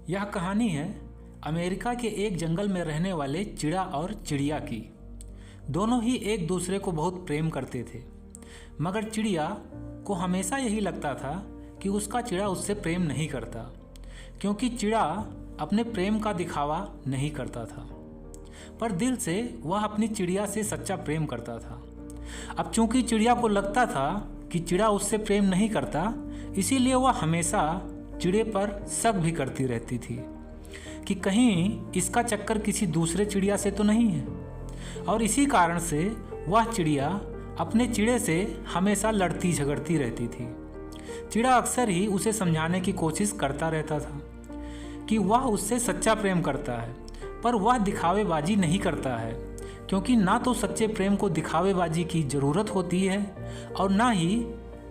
यह कहानी है अमेरिका के एक जंगल में रहने वाले चिड़ा और चिड़िया की। दोनों ही एक दूसरे को बहुत प्रेम करते थे, मगर चिड़िया को हमेशा यही लगता था कि उसका चिड़ा उससे प्रेम नहीं करता, क्योंकि चिड़ा अपने प्रेम का दिखावा नहीं करता था, पर दिल से वह अपनी चिड़िया से सच्चा प्रेम करता था। अब चूंकि चिड़िया को लगता था कि चिड़ा उससे प्रेम नहीं करता, इसीलिए वह हमेशा चिड़े पर शक भी करती रहती थी कि कहीं इसका चक्कर किसी दूसरे चिड़िया से तो नहीं है, और इसी कारण से वह चिड़िया अपने चिड़े से हमेशा लड़ती झगड़ती रहती थी। चिड़ा अक्सर ही उसे समझाने की कोशिश करता रहता था कि वह उससे सच्चा प्रेम करता है, पर वह दिखावेबाजी नहीं करता है, क्योंकि ना तो सच्चे प्रेम को दिखावेबाजी की ज़रूरत होती है और ना ही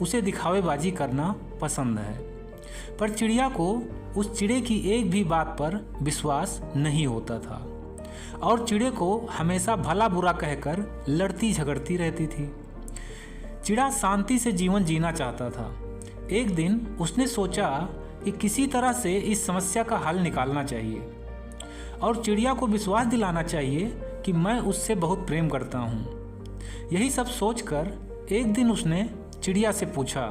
उसे दिखावेबाजी करना पसंद है। पर चिड़िया को उस चिड़े की एक भी बात पर विश्वास नहीं होता था और चिड़े को हमेशा भला बुरा कहकर लड़ती झगड़ती रहती थी। चिड़ा शांति से जीवन जीना चाहता था। एक दिन उसने सोचा कि किसी तरह से इस समस्या का हल निकालना चाहिए और चिड़िया को विश्वास दिलाना चाहिए कि मैं उससे बहुत प्रेम करता हूँ। यही सब सोचकर एक दिन उसने चिड़िया से पूछा,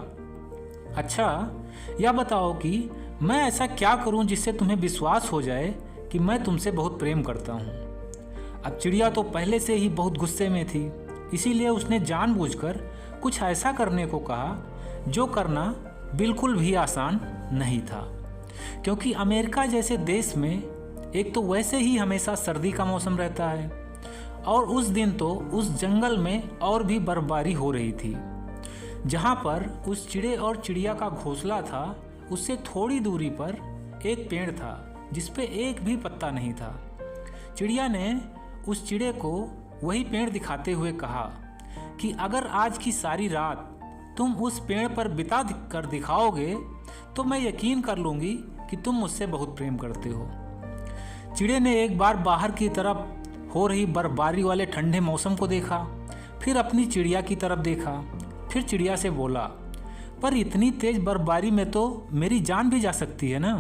अच्छा यह बताओ कि मैं ऐसा क्या करूं जिससे तुम्हें विश्वास हो जाए कि मैं तुमसे बहुत प्रेम करता हूं। अब चिड़िया तो पहले से ही बहुत गुस्से में थी, इसीलिए उसने जानबूझकर कुछ ऐसा करने को कहा जो करना बिल्कुल भी आसान नहीं था, क्योंकि अमेरिका जैसे देश में एक तो वैसे ही हमेशा सर्दी का मौसम रहता है और उस दिन तो उस जंगल में और भी बर्फबारी हो रही थी। जहाँ पर उस चिड़े और चिड़िया का घोंसला था, उससे थोड़ी दूरी पर एक पेड़ था जिस पे एक भी पत्ता नहीं था। चिड़िया ने उस चिड़े को वही पेड़ दिखाते हुए कहा कि अगर आज की सारी रात तुम उस पेड़ पर बिता कर दिखाओगे तो मैं यकीन कर लूँगी कि तुम मुझसे बहुत प्रेम करते हो। चिड़े ने एक बार बाहर की तरफ हो रही बर्फबारी वाले ठंडे मौसम को देखा, फिर अपनी चिड़िया की तरफ देखा, फिर चिड़िया से बोला, पर इतनी तेज बर्फबारी में तो मेरी जान भी जा सकती है ना।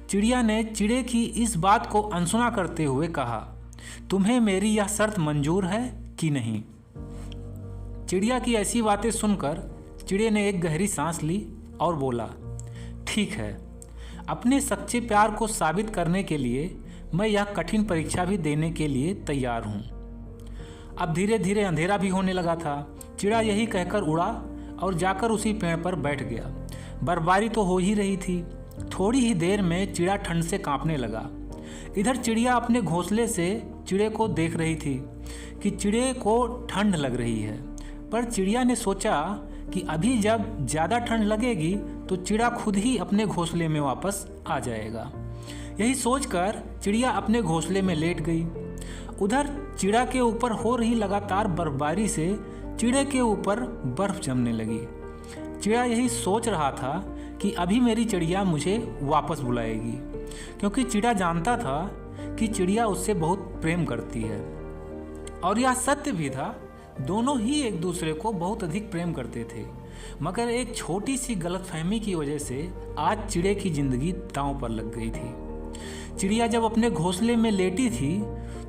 चिड़िया ने चिड़े की इस बात को अनसुना करते हुए कहा, तुम्हें मेरी यह शर्त मंजूर है कि नहीं। चिड़िया की ऐसी बातें सुनकर चिड़े ने एक गहरी सांस ली और बोला, ठीक है, अपने सच्चे प्यार को साबित करने के लिए मैं यह कठिन परीक्षा भी देने के लिए तैयार हूँ। अब धीरे धीरे अंधेरा भी होने लगा था। चिड़ा यही कहकर उड़ा और जाकर उसी पेड़ पर बैठ गया। बर्फबारी तो हो ही रही थी। थोड़ी ही देर में चिड़ा ठंड से कांपने लगा। इधर चिड़िया अपने घोंसले से चिड़े को देख रही थी कि चिड़े को ठंड लग रही है, पर चिड़िया ने सोचा कि अभी जब ज़्यादा ठंड लगेगी तो चिड़ा खुद ही अपने घोंसले में वापस आ जाएगा। यही सोचकर चिड़िया अपने घोंसले में लेट गई। उधर चिड़ा के ऊपर हो रही लगातार बर्फबारी से चिड़े के ऊपर बर्फ जमने लगी। चिड़ा यही सोच रहा था कि अभी मेरी चिड़िया मुझे वापस बुलाएगी, क्योंकि चिड़ा जानता था कि चिड़िया उससे बहुत प्रेम करती है। और यह सत्य भी था, दोनों ही एक दूसरे को बहुत अधिक प्रेम करते थे, मगर एक छोटी सी गलतफहमी की वजह से आज चिड़े की जिंदगी दांव पर लग गई थी। चिड़िया जब अपने घोंसले में लेटी थी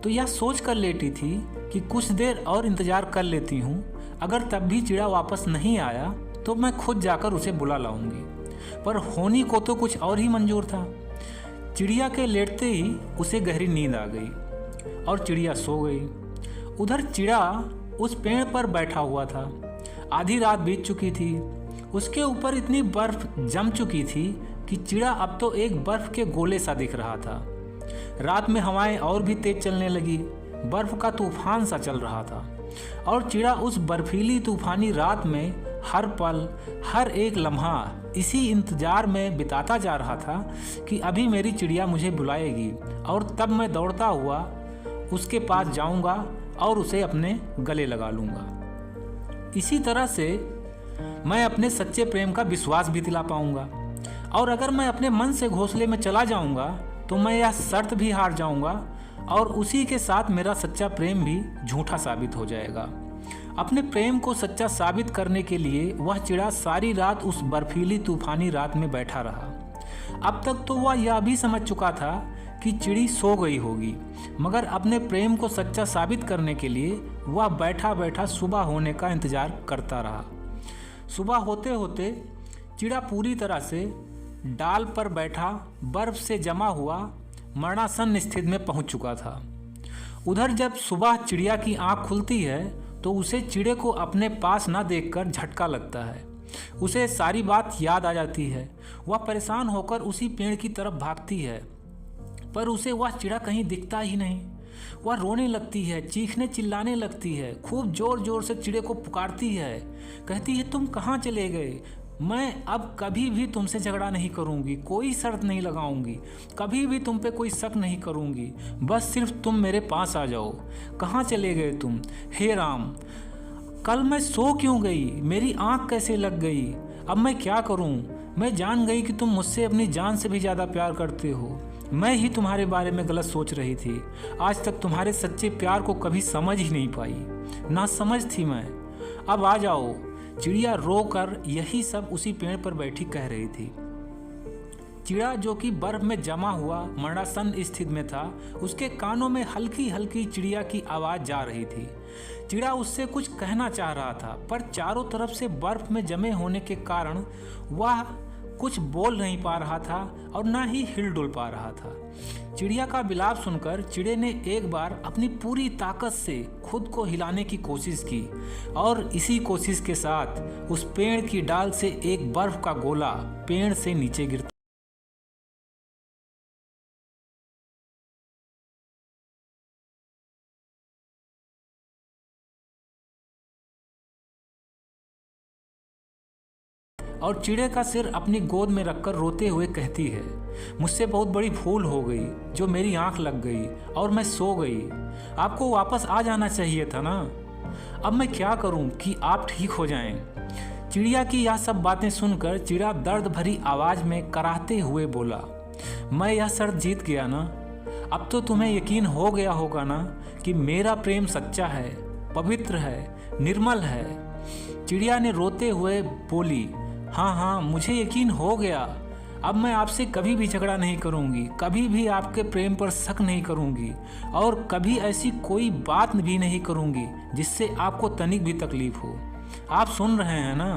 तो यह सोच कर लेटी थी कि कुछ देर और इंतजार कर लेती हूँ, अगर तब भी चिड़ा वापस नहीं आया तो मैं खुद जाकर उसे बुला लाऊंगी। पर होनी को तो कुछ और ही मंजूर था। चिड़िया के लेटते ही उसे गहरी नींद आ गई और चिड़िया सो गई। उधर चिड़ा उस पेड़ पर बैठा हुआ था। आधी रात बीत चुकी थी। उसके ऊपर इतनी बर्फ जम चुकी थी कि चिड़ा अब तो एक बर्फ के गोले सा दिख रहा था। रात में हवाएं और भी तेज चलने लगी। बर्फ का तूफान सा चल रहा था और चिड़ा उस बर्फीली तूफानी रात में हर पल हर एक लम्हा इसी इंतजार में बिताता जा रहा था कि अभी मेरी चिड़िया मुझे बुलाएगी और तब मैं दौड़ता हुआ उसके पास जाऊंगा और उसे अपने गले लगा लूँगा। इसी तरह से मैं अपने सच्चे प्रेम का विश्वास भी दिला पाऊंगा, और अगर मैं अपने मन से घोंसले में चला जाऊंगा तो मैं यह शर्त भी हार जाऊंगा और उसी के साथ मेरा सच्चा प्रेम भी झूठा साबित हो जाएगा। अपने प्रेम को सच्चा साबित करने के लिए वह चिड़ा सारी रात उस बर्फीली तूफानी रात में बैठा रहा। अब तक तो वह यह भी समझ चुका था कि चिड़ी सो गई होगी, मगर अपने प्रेम को सच्चा साबित करने के लिए वह बैठा बैठा सुबह होने का इंतजार करता रहा। सुबह होते होते चिड़ा पूरी तरह से डाल पर बैठा बर्फ से जमा हुआ मरणासन स्थिति में पहुंच चुका था। उधर जब सुबह चिड़िया की आंख खुलती है तो उसे चिड़े को अपने पास न देखकर झटका लगता है। उसे सारी बात याद आ जाती है। वह परेशान होकर उसी पेड़ की तरफ भागती है, पर उसे वह चिड़ा कहीं दिखता ही नहीं। वह रोने लगती है, चीखने चिल्लाने लगती है, खूब जोर जोर से चिड़े को पुकारती है, कहती है तुम कहाँ चले गए? मैं अब कभी भी तुमसे झगड़ा नहीं करूंगी, कोई शर्त नहीं लगाऊंगी, कभी भी तुम पे कोई शक नहीं करूंगी, बस सिर्फ तुम मेरे पास आ जाओ। कहाँ चले गए तुम? हे राम, कल मैं सो क्यों गई? मेरी आँख कैसे लग गई? अब मैं क्या करूं? मैं जान गई कि तुम मुझसे अपनी जान से भी ज़्यादा प्यार करते हो। मैं ही तुम्हारे बारे में गलत सोच रही थी। आज तक तुम्हारे सच्चे प्यार को कभी समझ ही नहीं पाई, ना समझ थी मैं। अब आ जाओ। चिड़िया रोकर यही सब उसी पेड़ पर बैठी कह रही थी। चिड़ा जो कि बर्फ में जमा हुआ मरणासन स्थिति में था, उसके कानों में हल्की हल्की चिड़िया की आवाज़ जा रही थी। चिड़ा उससे कुछ कहना चाह रहा था, पर चारों तरफ से बर्फ में जमे होने के कारण वह कुछ बोल नहीं पा रहा था और ना ही हिल डुल पा रहा था। चिड़िया का विलाप सुनकर चिड़े ने एक बार अपनी पूरी ताकत से खुद को हिलाने की कोशिश की और इसी कोशिश के साथ उस पेड़ की डाल से एक बर्फ का गोला पेड़ से नीचे गिरता और चिड़े का सिर अपनी गोद में रखकर रोते हुए कहती है, मुझसे बहुत बड़ी भूल हो गई जो मेरी आंख लग गई और मैं सो गई। आपको वापस आ जाना चाहिए था ना। अब मैं क्या करूं कि आप ठीक हो जाएं। चिड़िया की यह सब बातें सुनकर चिड़ा दर्द भरी आवाज में कराहते हुए बोला, मैं यह शर्त जीत गया ना। अब तो तुम्हें यकीन हो गया होगा ना कि मेरा प्रेम सच्चा है, पवित्र है, निर्मल है। चिड़िया ने रोते हुए बोली, हाँ हाँ, मुझे यकीन हो गया। अब मैं आपसे कभी भी झगड़ा नहीं करूंगी, कभी भी आपके प्रेम पर शक नहीं करूंगी और कभी ऐसी कोई बात भी नहीं करूंगी जिससे आपको तनिक भी तकलीफ हो। आप सुन रहे हैं ना?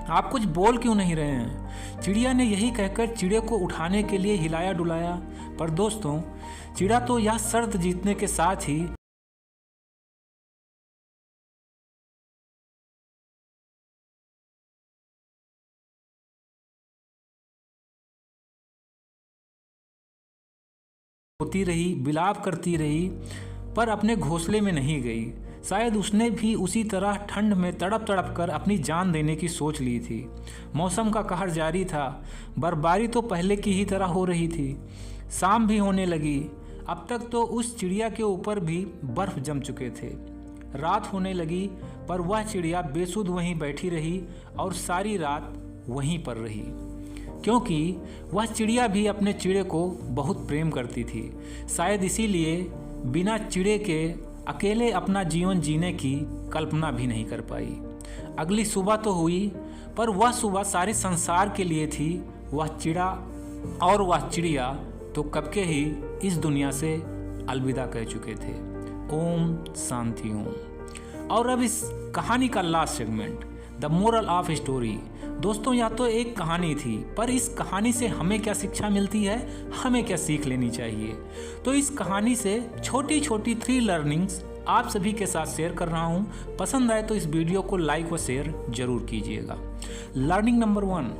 आप कुछ बोल क्यों नहीं रहे हैं? चिड़िया ने यही कहकर चिड़े को उठाने के लिए हिलाया डुलाया, पर दोस्तों चिड़ा तो यह शर्त जीतने के साथ ही रोती रही, विलाप करती रही, पर अपने घोंसले में नहीं गई। शायद उसने भी उसी तरह ठंड में तड़प तड़प कर अपनी जान देने की सोच ली थी। मौसम का कहर जारी था। बर्फबारी तो पहले की ही तरह हो रही थी। शाम भी होने लगी। अब तक तो उस चिड़िया के ऊपर भी बर्फ जम चुके थे। रात होने लगी, पर वह चिड़िया बेसुध वहीं बैठी रही और सारी रात वहीं पर रही, क्योंकि वह चिड़िया भी अपने चिड़े को बहुत प्रेम करती थी। शायद इसीलिए बिना चिड़े के अकेले अपना जीवन जीने की कल्पना भी नहीं कर पाई। अगली सुबह तो हुई, पर वह सुबह सारे संसार के लिए थी। वह चिड़ा और वह चिड़िया तो कब के ही इस दुनिया से अलविदा कह चुके थे। ओम शांति ओम। और अब इस कहानी का last segment, the moral of story. दोस्तों, यह तो एक कहानी थी, पर इस कहानी से हमें क्या शिक्षा मिलती है, हमें क्या सीख लेनी चाहिए? तो इस कहानी से छोटी छोटी 3 लर्निंग्स आप सभी के साथ शेयर कर रहा हूँ। पसंद आए तो इस वीडियो को लाइक व शेयर जरूर कीजिएगा। लर्निंग नंबर 1,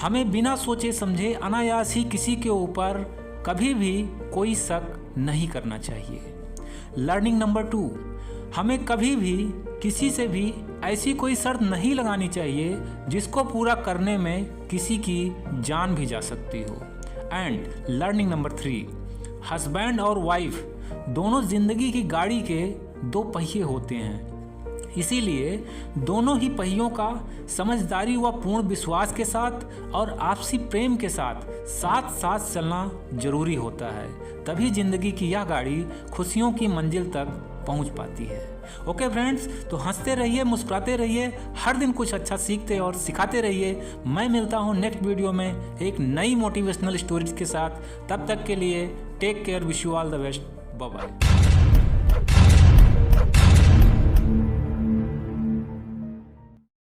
हमें बिना सोचे समझे अनायास ही किसी के ऊपर कभी भी कोई शक नहीं करना चाहिए। लर्निंग नंबर 2, हमें कभी भी किसी से भी ऐसी कोई शर्त नहीं लगानी चाहिए जिसको पूरा करने में किसी की जान भी जा सकती हो। एंड लर्निंग नंबर 3, हस्बैंड और वाइफ दोनों जिंदगी की गाड़ी के 2 पहिए होते हैं, इसीलिए दोनों ही पहियों का समझदारी व पूर्ण विश्वास के साथ और आपसी प्रेम के साथ साथ साथ चलना जरूरी होता है। तभी जिंदगी की यह गाड़ी खुशियों की मंजिल तक पहुंच पाती है। ओके फ्रेंड्स, तो हंसते रहिए, मुस्कुराते रहिए, हर दिन कुछ अच्छा सीखते और सिखाते रहिए। मैं मिलता हूँ नेक्स्ट वीडियो में एक नई मोटिवेशनल स्टोरीज के साथ। तब तक के लिए take care, wish you all the best, bye bye.